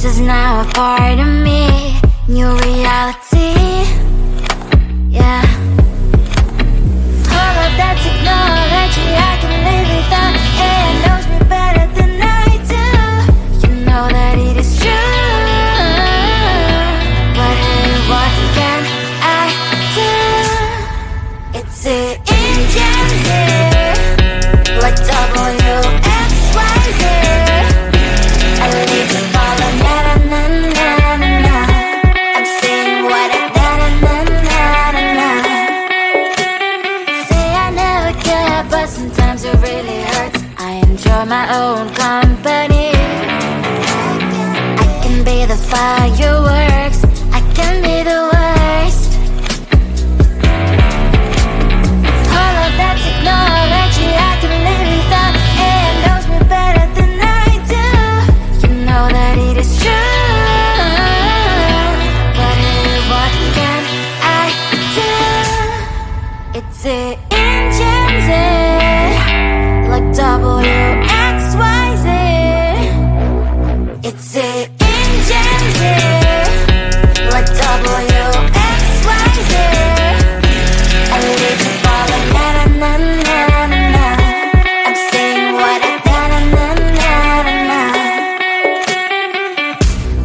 is now a part of me. New reality, yeah. All of that technology I can live without. AI knows me better than I do. You know that it is true. But hey, what can I do? It's the engines here, like WXYZ. I leave you falling, na na na na na na. I'm saying what I na na na na na. Say I never care, but sometimes it really hurts. I enjoy my own company. I can be the fireworks, I can be the worst. All of that technology I can live without. AI knows me better than I do. You know that it is true. But hey, what can I do? It's the engines, like WXYZ. It's the engines, like WXYZ. I leave you falling, na na na na na na. I'm saying what I na na na na na na.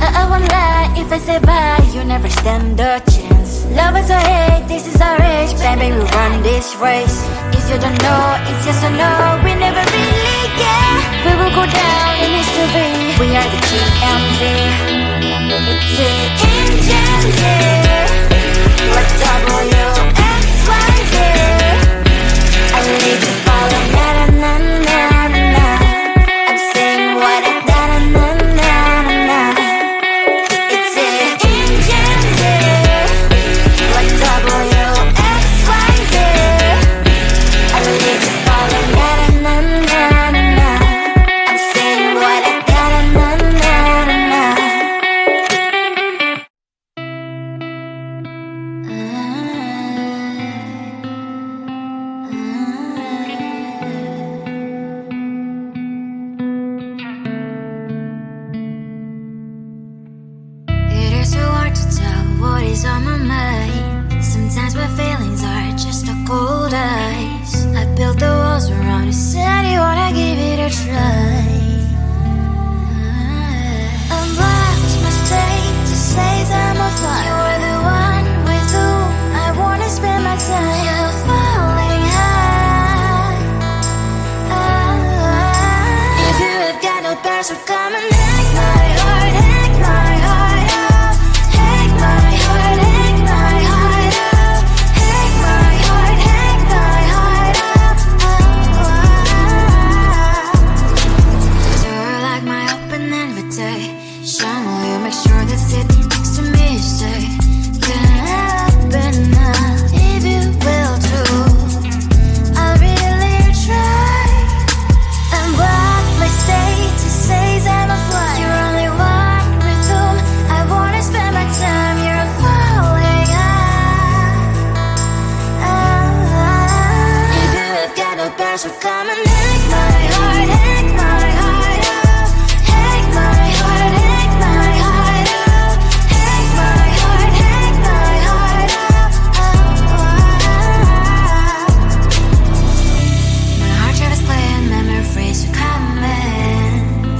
I won't lie if I say bye, you never stand a chance. Love is or hate, this is our age. Baby, we run this race. If you don't know, it's yes or no. We never really get. We will go down in history. We are the GMZ. It's the engines, like WXYZ. I leave you falling, na na na na na. I'm saying what I na na na na na. It's the engines, like WXYZ. I leave you falling, na na na na na. I'm saying what I na na na na na. It is so hard to tell what is on my mind. Sometimes my feelings are just a cold ice. I built the walls around it, said you wanna give it a try. Unlocked my state to say I'm a fly. You're the one with whom I wanna spend my time. You're falling high. If you have got no bears, so come and hack my heart, hack my heart up. Hack my heart, hack my heart up. Hack my heart, hack my heart up. You're like my open invitation. Will you make sure that sitting next to me is safe? Can happen now, if you will too. I'll really try. And what my status says I'm a fly. You're only one with whom I wanna spend my time. You're falling high. If you have got no bears, so come and hack my heart, hack my heart up. Hack my heart, hack my heart up. Hack my heart, hack my heart up. My heart travels playing memories are coming.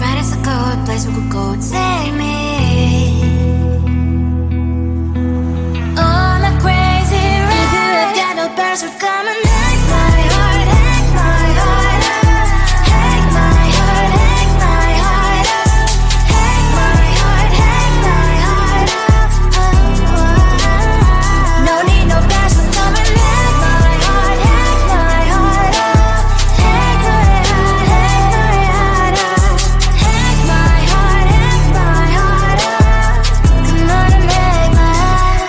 Right as a good place we could go and take me. On a crazy ride. If you have got no bears, so come and hack my heart, hack my heart up. Hack my heart, hack my heart up. Hack my heart, hack my heart up. No need no bears, so come and hack my heart, hack my heart up. Hack my heart, hack my heart up. Hack my heart, hack my heart up. Come on and make my heart.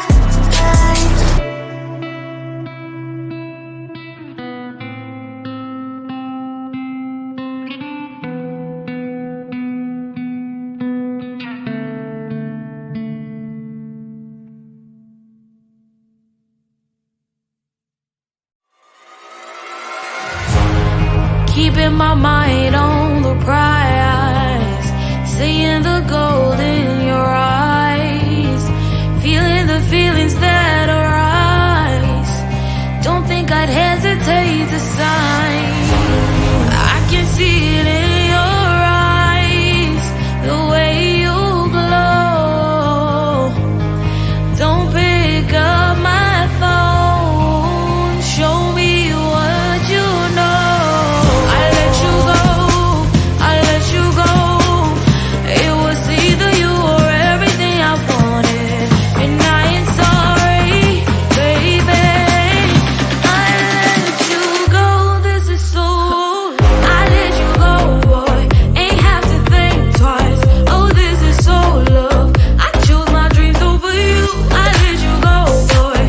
Keeping my mind on the prize, seeing the gold in time. I can see it in your eyes, the way you glow. Don't pick up my phone, show me what you know. I let you go, I let you go. It was either you or everything I wanted, and I ain't sorry, baby. I let you go, this is so. I let you go, boy, ain't have to think twice. Oh, this is so love. I chose my dreams over you. I let you go, boy,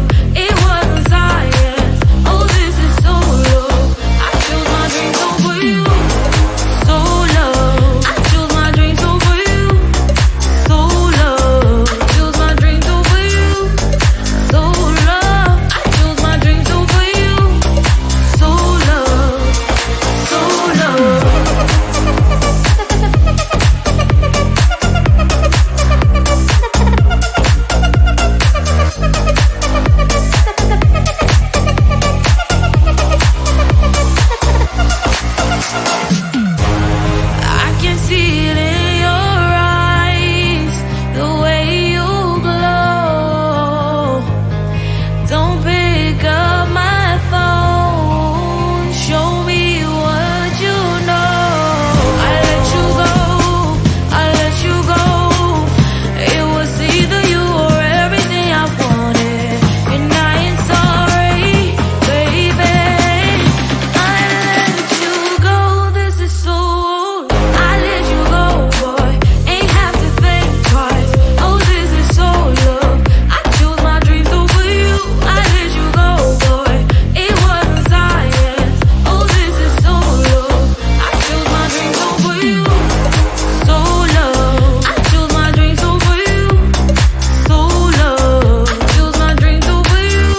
it wasn't science. Oh, this is so love. I chose my dreams over you. So love. I chose my dreams over you. So love. Chose my dreams over you. So love. I chose my dreams over you. So love. So love. I can see it in your eyes, the way you glow. Don't pick up my phone, show me what you know. I let you go, I let you go. It was either you or everything I wanted, and I ain't sorry, baby. I let you go, this is so. I let you go, boy, ain't have to think twice. Oh, this is so love. I chose my dreams over you. I let you go, boy, it wasn't science. Oh, this is so love. I chose my dreams over you. So love. I chose my dreams over you. So love. Chose my dreams over you.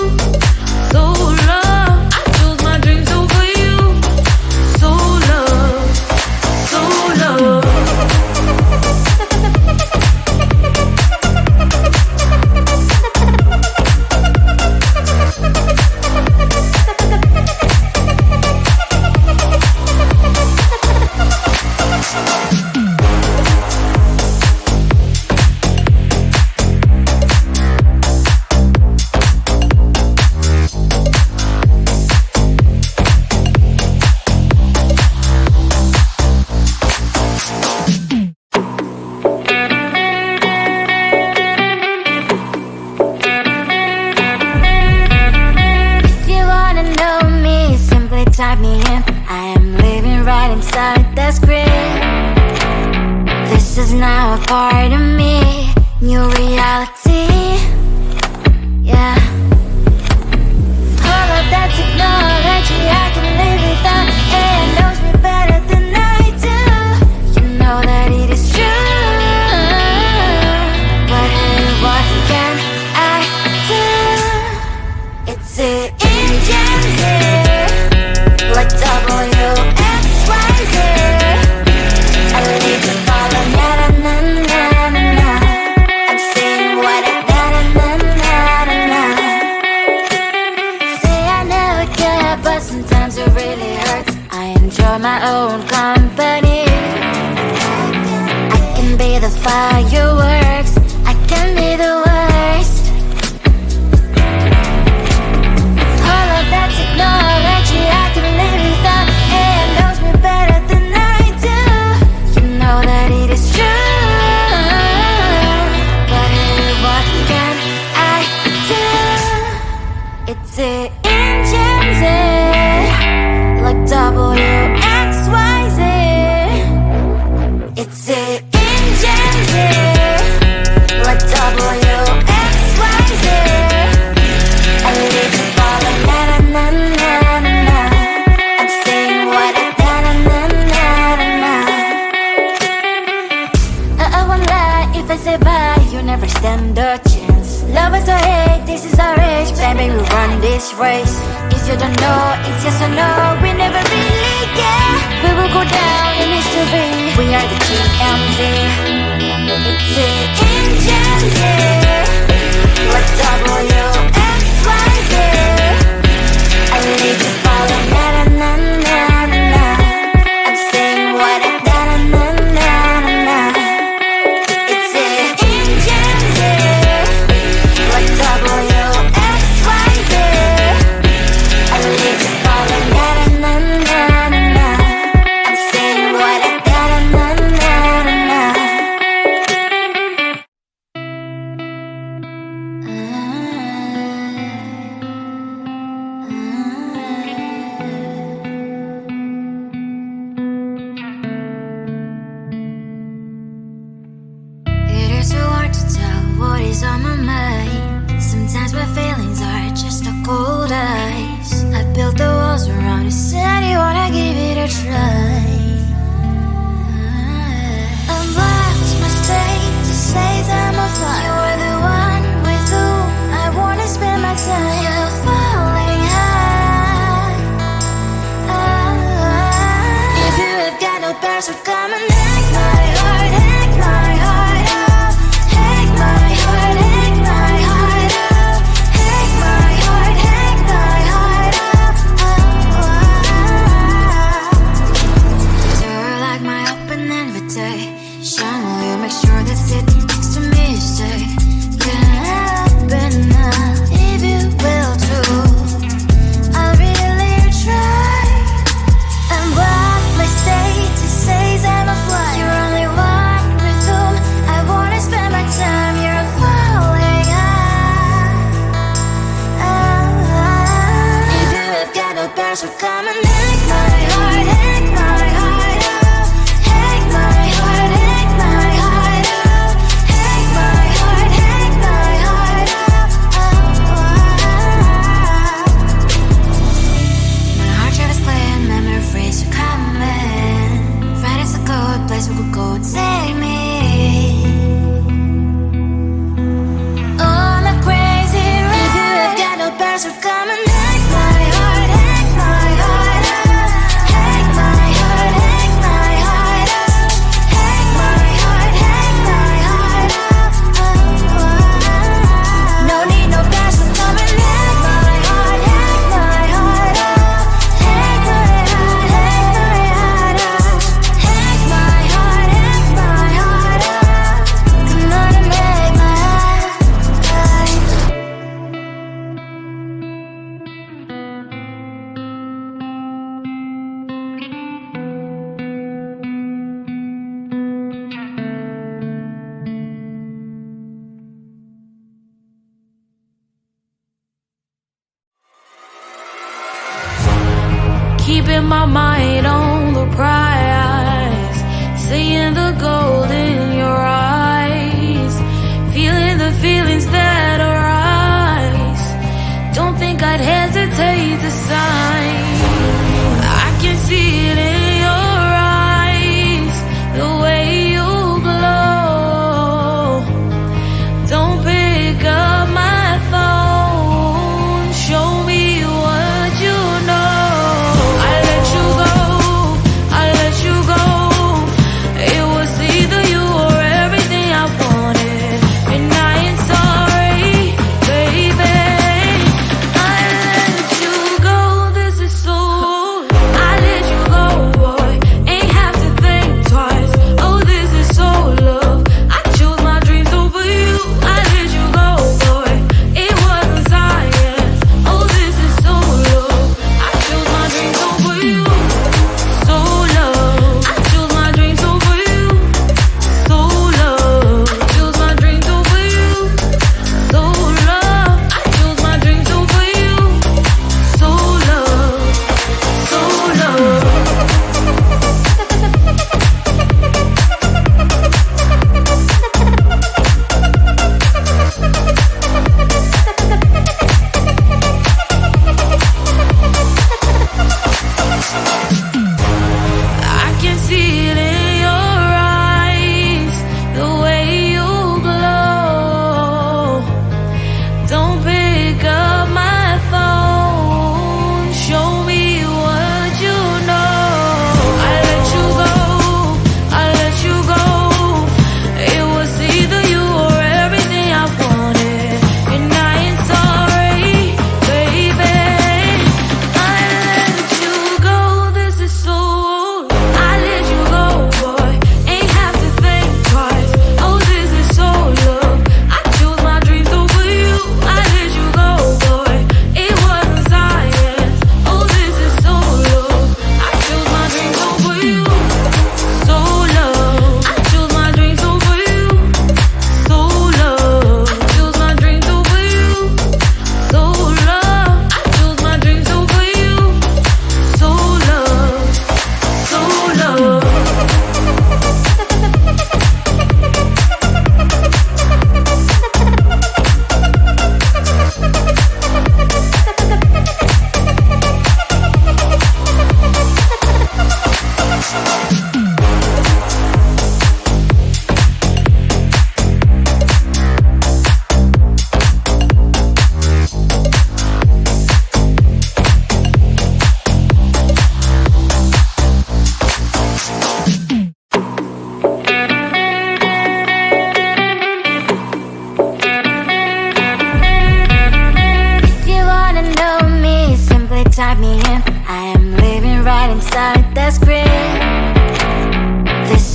So love. I chose my dreams over you. So love. So love. If you wanna know me, simply type me in. I am living right inside the screen. This is now a part of me, new reality. Yeah. All of that technology I can live without. It knows me better than I do. You know that it is true. But hey, what can I do? It's the engines here, like WXYZ. I leave the ball on na na na na na na. I'm saying what I na na na na na na. Say I never care, but sometimes it really hurts. I enjoy my own company. I can be the fireworks, I can be the worst. All of that technology I can live without. It knows me better than I do. You know that it is true. But hey, what can I do? It's the engines, like WXYZ. It's the engines, like WXYZ. I live the ball on na na na na na na. I'm saying what I na na na na na na. I won't lie if I say bye, you never stand a chance. Love is or hate, this is our age, baby, we run this race. If you don't know, it's yes or no, we never really care. We will go down in history, we are the TMZ. It's the engines here, like WXYZ. I need to follow na na na what is on my mind. Sometimes my feelings are just a cold ice. I built the walls around the city, wanna give it a try. Unlocked my state to say I'm a fly. You're the one with whom I wanna spend my time. You're falling high. If you have got no bears, so come and hack my heart, hack my heart out. Hack my heart, hack my heart out. Hack my heart, hack my heart out. You're like my open invitation. Will you make sure that sitting next to me is safe? Can open up if you will too. I'll really try. And what my state to say I'm a fly. You're only one with whom I wanna spend my time. You're falling high. If you have got no bears, so come and hack my heart, hack my heart out. Hack my heart, hack my heart out. Hack my heart, hack my heart out. My heart travels clear, memories are coming. Right is a good place we could go and take me. On a crazy ride. If you have got no bears, so come and hack my heart, hack my heart out. Hack my heart, hack my heart out. Hack my heart, hack my heart out. No need no bears, so come and hack my heart, hack my heart out. Hack my heart, hack my heart out. Hack my heart, hack my heart out. Come on and make my heart. Keeping my mind on the prize, seeing the gold in your eyes, feeling the feelings that arise. Don't think I'd hesitate to sign. I can see it in your eyes, the way you glow. Don't pick up my phone, show me what you know. I let you go, I let you go. It was either you or everything I wanted, and I ain't sorry, baby. I let you go.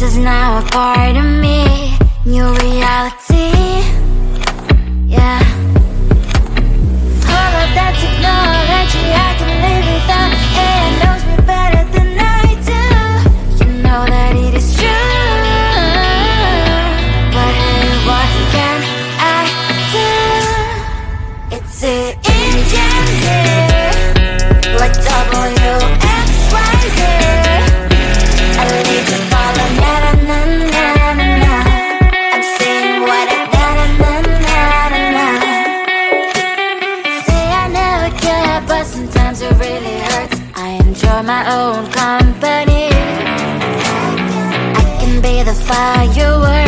is now a part of me. New reality, yeah. All of that technology I can live without. AI knows me better than I do. You know that it is true. But hey, what can I do? It's the engine here, like WXYZ. I need to follow, na na na na na na. I'm saying what I na na na na na. Say I never care, but sometimes it really hurts. I enjoy my own company. I can be the firework.